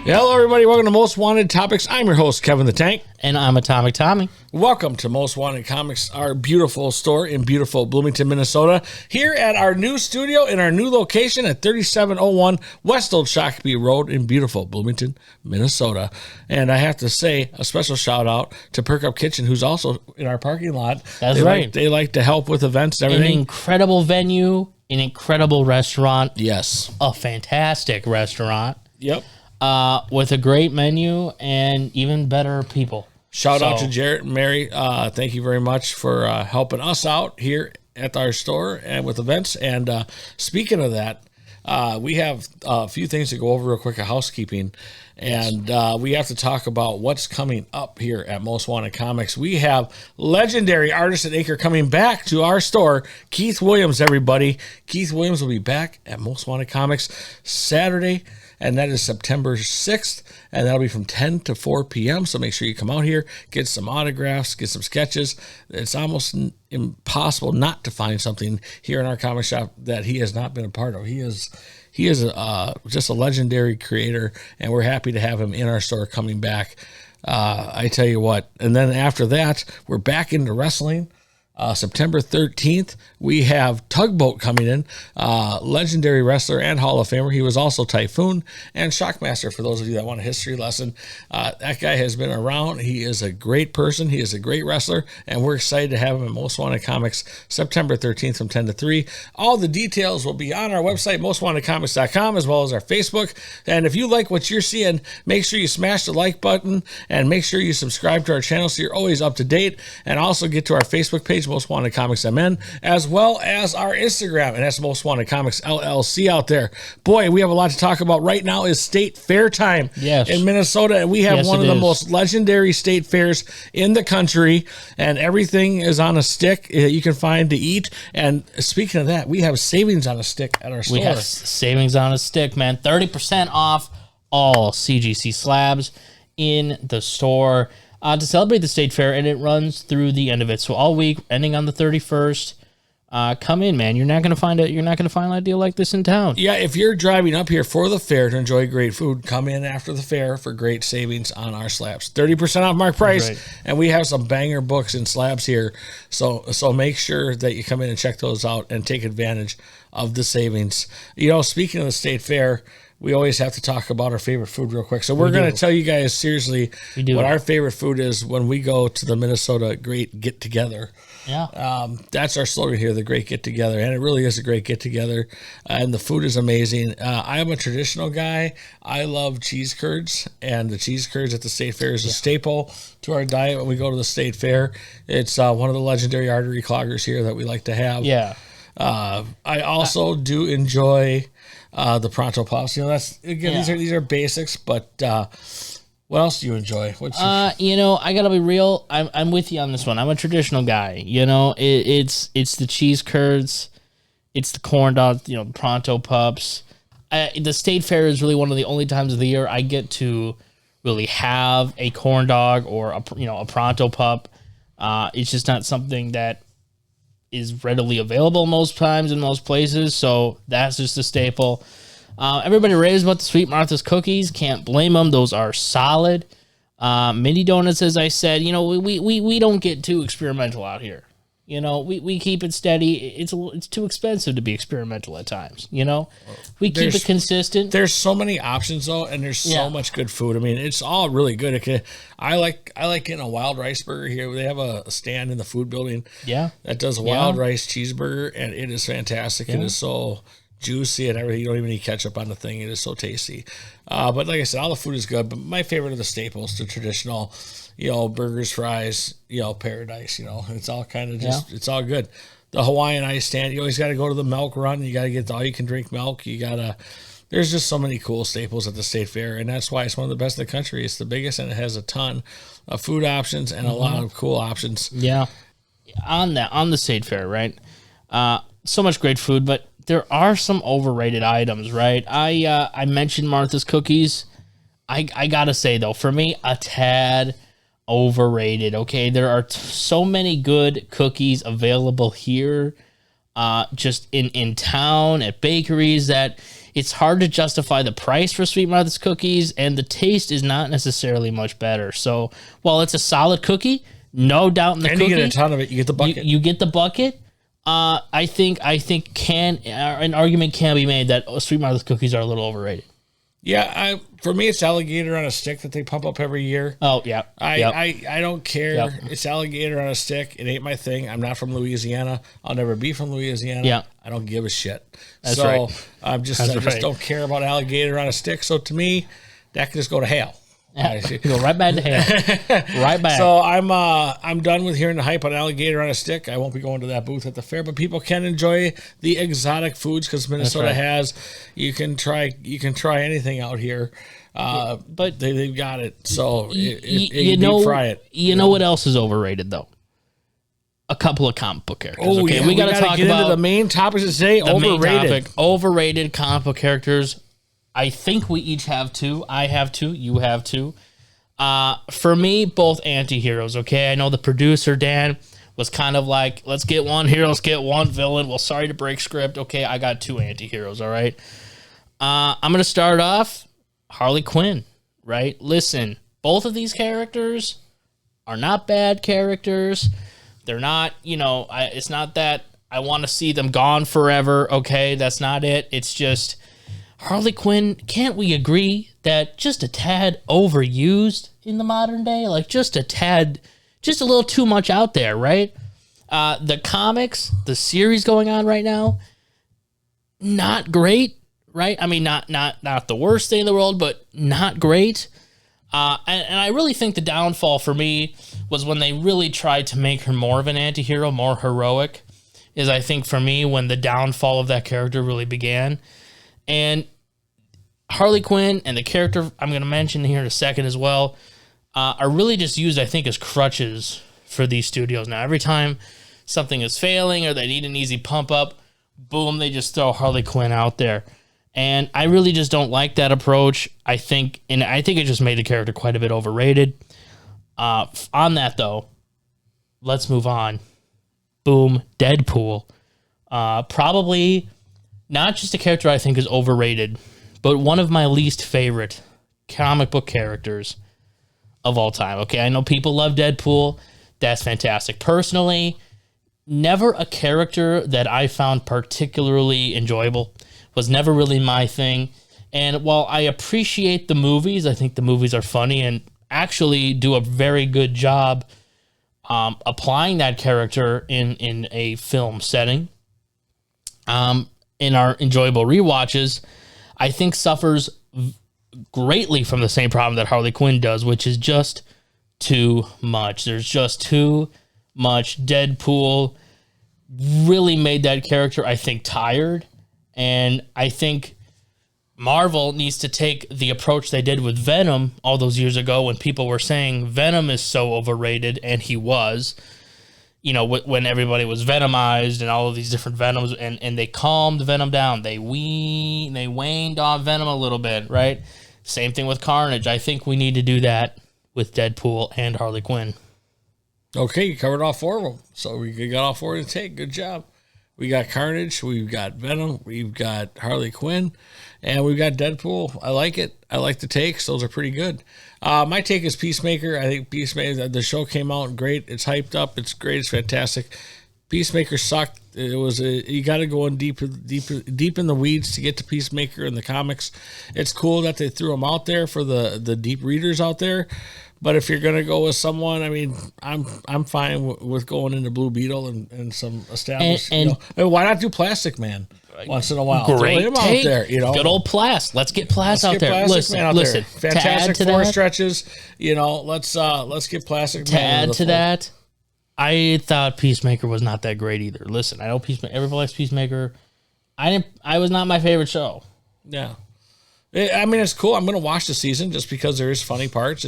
Hello, everybody. Welcome to Most Wanted Topics. I'm your host, Kevin the Tank. And I'm Atomic Tommy. Welcome to Most Wanted Comics, our beautiful store in beautiful Bloomington, Minnesota. Here at our new studio in our new location at 3701 West Old Shakopee Road in beautiful Bloomington, Minnesota. And I have to say a special shout out to Perk Up Kitchen, who's also in our parking lot. That's right. They like to help with events and everything. An incredible venue, an incredible restaurant. Yes. A fantastic restaurant. Yep. With a great menu and even better people. Shout out to Jarrett and Mary. Thank you very much for helping us out here at our store and with events. And speaking of that, we have a few things to go over real quick, housekeeping. And we have to talk about what's coming up here at Most Wanted Comics. We have legendary artist at Acre coming back to our store, Keith Williams, everybody. Keith Williams will be back at Most Wanted Comics Saturday, and that is September 6th, and that'll be from 10 to 4 p.m., so make sure you come out here, get some autographs, get some sketches. It's almost impossible not to find something here in our comic shop that he has not been a part of. He is just a legendary creator, and we're happy to have him in our store coming back. I tell you what, and then after that, we're back into wrestling. September 13th, we have Tugboat coming in, legendary wrestler and Hall of Famer. He was also Typhoon and Shockmaster, for those of you that want a history lesson. That guy has been around. He is a great person. He is a great wrestler, and we're excited to have him at Most Wanted Comics September 13th from 10 to 3. All the details will be on our website, mostwantedcomics.com, as well as our Facebook. And if you like what you're seeing, make sure you smash the like button and make sure you subscribe to our channel so you're always up to date, and also get to our Facebook page, Most Wanted Comics MN, as well as our Instagram, and that's Most Wanted Comics LLC out there. Boy, we have a lot to talk about. Right now is State Fair time in Minnesota, and we have one of the most legendary state fairs in the country, and everything is on a stick you can find to eat. And speaking of that, we have savings on a stick at our store. We have savings on a stick, man. 30% off all CGC slabs in the store. To celebrate the state fair, and it runs through the end of it. So all week, ending on the 31st. Come in, man. You're not gonna find a deal like this in town. Yeah, if you're driving up here for the fair to enjoy great food, come in after the fair for great savings on our slabs. 30% off mark price, and we have some banger books and slabs here. So make sure that you come in and check those out and take advantage of the savings. You know, speaking of the state fair, we always have to talk about our favorite food real quick. So we're going to tell you guys seriously what our favorite food is when we go to the Minnesota Great Get Together. Yeah. That's our slogan here, the Great Get Together. And it really is a great get together. And the food is amazing. I am a traditional guy. I love cheese curds, and the cheese curds at the state fair is a staple to our diet when we go to the state fair. It's one of the legendary artery cloggers here that we like to have. Yeah. I also do enjoy the Pronto Pops. You know, that's again, these are basics, but what else do you enjoy? You know, I gotta be real. I'm with you on this one. I'm a traditional guy. You know, it's the cheese curds, it's the corn dogs. You know, Pronto Pups. The state fair is really one of the only times of the year I get to really have a corn dog or a Pronto Pup. It's just not something that is readily available most times in most places, so that's just a staple. Everybody raves about the Sweet Martha's cookies. Can't blame them. Those are solid. Mini donuts, as I said, you know, we don't get too experimental out here. You know, we keep it steady. It's too expensive to be experimental at times. You know, we keep it consistent. There's so many options though, and there's so much good food. I mean, it's all really good. Okay, I like getting a wild rice burger here. They have a stand in the food building. Yeah, that does a wild rice cheeseburger, and it is fantastic. It is so juicy and everything. You don't even need ketchup on the thing. It is so tasty. But like I said, all the food is good. But my favorite are the staples, the traditional. You know, burgers, fries, you know, paradise, you know, it's all kind of just, it's all good. The Hawaiian ice stand, you always got to go to the milk run. You got to get all you can drink milk. There's just so many cool staples at the state fair. And that's why it's one of the best in the country. It's the biggest, and it has a ton of food options and a lot of cool options. Yeah. On the state fair, right? So much great food, but there are some overrated items, right? I mentioned Martha's cookies. I gotta say though, for me, a tad overrated. Okay, there are so many good cookies available here. just in town at bakeries, that it's hard to justify the price for Sweet Martha's cookies, and the taste is not necessarily much better. So while it's a solid cookie, no doubt in the cookie, you get a ton of it. You get the bucket. You get the bucket. I think an argument can be made that Sweet Martha's cookies are a little overrated. Yeah, for me, it's alligator on a stick that they pump up every year. Oh, yeah. I don't care. Yep. It's alligator on a stick. It ain't my thing. I'm not from Louisiana. I'll never be from Louisiana. Yeah. I don't give a shit. That's so right. I just don't care about alligator on a stick. So to me, that can just go to hell. Yeah. Go right back to hell. Right back. So I'm done with hearing the hype on alligator on a stick. I won't be going to that booth at the fair, but people can enjoy the exotic foods because Minnesota has. You can try anything out here, but they've got it. So you deep fry it. You know what else is overrated though? A couple of comic book characters. Oh, okay, yeah, we got to talk get about into the main topics of today. Overrated. Overrated comic book characters. I think we each have two. I have two. You have two. For me, both anti-heroes, okay? I know the producer, Dan, was kind of like, let's get one hero, let's get one villain. Well, sorry to break script. Okay, I got two anti-heroes, all right? I'm going to start off Harley Quinn, right? Listen, both of these characters are not bad characters. They're not, it's not that I want to see them gone forever, okay? That's not it. It's just Harley Quinn, can't we agree that just a tad overused in the modern day? Like just a tad, just a little too much out there, right? The comics, the series going on right now, not great, right? I mean, not the worst thing in the world, but not great. And I really think the downfall for me was when they really tried to make her more of an anti-hero, more heroic, is I think for me when the downfall of that character really began. And Harley Quinn and the character I'm going to mention here in a second as well are really just used, I think, as crutches for these studios. Now, every time something is failing or they need an easy pump up, boom, they just throw Harley Quinn out there. And I really just don't like that approach. I think it just made the character quite a bit overrated. On that, though, let's move on. Boom, Deadpool. Probably not just a character I think is overrated, but one of my least favorite comic book characters of all time. Okay, I know people love Deadpool. That's fantastic. Personally, never a character that I found particularly enjoyable. Was never really my thing. And while I appreciate the movies, I think the movies are funny and actually do a very good job applying that character in a film setting. In our enjoyable rewatches, I think suffers greatly from the same problem that Harley Quinn does, which is just too much. There's just too much. Deadpool really made that character, I think, tired. And I think Marvel needs to take the approach they did with Venom all those years ago when people were saying Venom is so overrated, and he was. When everybody was venomized and all of these different Venoms, and they calmed Venom down. They waned off Venom a little bit, right? Same thing with Carnage. I think we need to do that with Deadpool and Harley Quinn. Okay, you covered all four of them. So we got all four to take. Good job. We got Carnage, we've got Venom, we've got Harley Quinn, and we've got Deadpool. I like it. I like the takes. Those are pretty good. My take is Peacemaker. I think Peacemaker, the show came out great. It's hyped up. It's great. It's fantastic. Peacemaker sucked. You got to go in deep in the weeds to get to Peacemaker in the comics. It's cool that they threw him out there for the deep readers out there. But if you're gonna go with someone, I mean, I'm fine with going into Blue Beetle and some established. Why not do Plastic Man once in a while? Great Throw him take. out there, Good old Plas. Let's get Plas out there. Listen. Fantastic four stretches. Let's get Plastic Man. To add to that, I thought Peacemaker was not that great either. Listen, I know everybody likes Peacemaker. I was not my favorite show. Yeah. I mean, it's cool. I'm going to watch the season just because there is funny parts.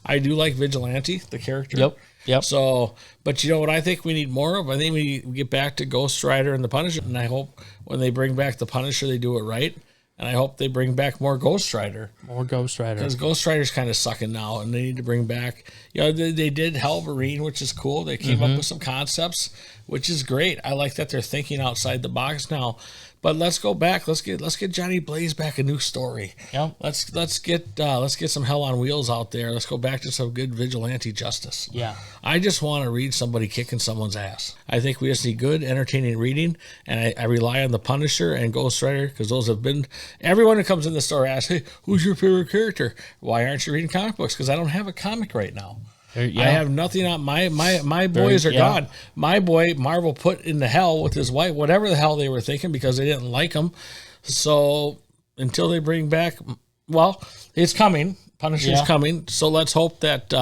I do like Vigilante, the character. Yep. So, but you know what I think we need more of? I think we get back to Ghost Rider and the Punisher. And I hope when they bring back the Punisher, they do it right. And I hope they bring back more Ghost Rider. Because Ghost Rider's kind of sucking now, and they need to bring back. They did Wolverine, which is cool. They came up with some concepts, which is great. I like that they're thinking outside the box now. But let's go back. Let's get Johnny Blaze back a new story. Yep. Let's get some Hell on Wheels out there. Let's go back to some good vigilante justice. Yeah. I just want to read somebody kicking someone's ass. I think we just need good, entertaining reading, and I rely on the Punisher and Ghost Rider because those have been. Everyone who comes in the store asks, "Hey, who's your favorite character? Why aren't you reading comic books?" Because I don't have a comic right now. Yeah. I have nothing on my boys are gone. My boy Marvel put into hell with his wife, whatever the hell they were thinking because they didn't like him. So until they bring back, well, it's coming. Punisher's coming. So let's hope that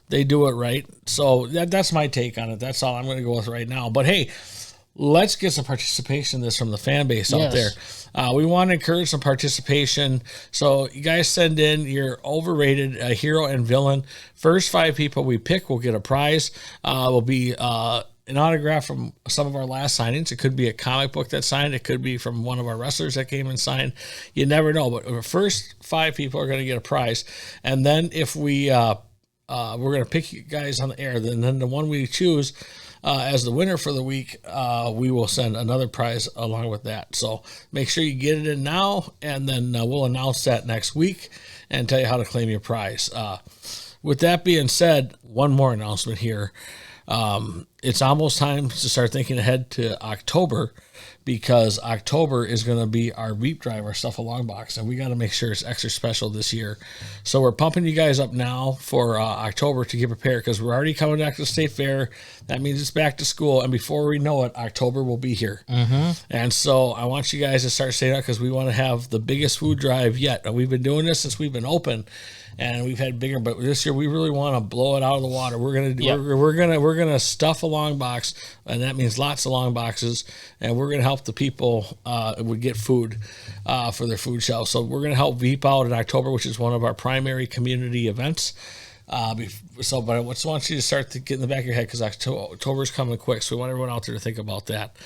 they do it right. So that's my take on it. That's all I'm going to go with right now. But hey, let's get some participation in this from the fan base out there. We want to encourage some participation. So you guys send in your overrated hero and villain. First 5 people we pick will get a prize. Will be an autograph from some of our last signings. It could be a comic book that signed. It could be from one of our wrestlers that came and signed. You never know. But the first 5 people are going to get a prize. And then if we're going to pick you guys on the air, then the one we choose as the winner for the week, we will send another prize along with that. So make sure you get it in now, and then we'll announce that next week and tell you how to claim your prize. With that being said, one more announcement here. It's almost time to start thinking ahead to October, because October is going to be our Veep Drive, our Stuff Along box, and we got to make sure it's extra special this year. So we're pumping you guys up now for October to get prepared, because we're already coming back to the State Fair. That means it's back to school, and before we know it, October will be here. And so I want you guys to start staying up, because we want to have the biggest food drive yet. And we've been doing this since we've been open, and we've had bigger, but this year we really want to blow it out of the water. We're gonna do, we're gonna stuff a long box, and that means lots of long boxes, and we're gonna help the people would get food for their food shelf. So we're gonna help Veep out in October, which is one of our primary community events. But I just want you to start to get in the back of your head, because October is coming quick. So we want everyone out there to think about that.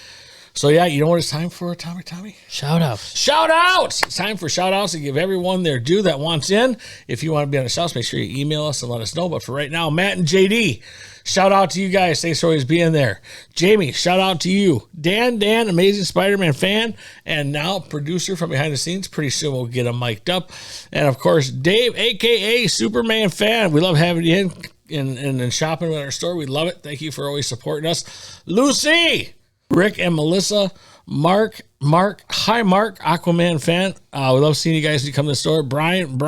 So yeah, you know what it's time for, Tommy? Shout outs. It's time for shout outs to give everyone their due that wants in. If you want to be on the shout outs, make sure you email us and let us know. But for right now, Matt and JD, shout out to you guys. Thanks for always being there. Jamie, shout out to you. Dan, amazing Spider-Man fan, and now producer from behind the scenes. Pretty soon we'll get him mic'd up. And of course, Dave, aka Superman fan. We love having you in and shopping at our store. We love it. Thank you for always supporting us. Lucy, Rick and Melissa, Mark, hi Mark, Aquaman fan. We love seeing you guys when you come to the store. Brian,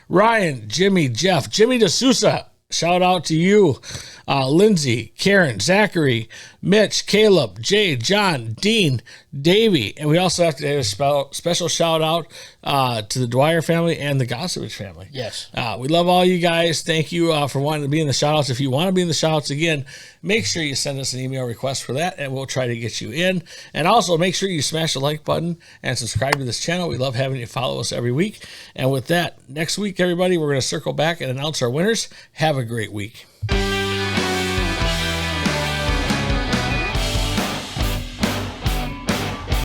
Ryan, Jimmy, Jeff, Jimmy DeSouza, shout out to you. Lindsay, Karen, Zachary, Mitch, Caleb, Jay, John, Dean, Davey, and we also have to have a special shout out to the Dwyer family and the Gossovich family. Yes. We love all you guys. Thank you for wanting to be in the shout outs. If you want to be in the shout outs again, make sure you send us an email request for that, and we'll try to get you in. And also make sure you smash the like button and subscribe to this channel. We love having you follow us every week. And with that, next week, everybody, we're going to circle back and announce our winners. Have a great week.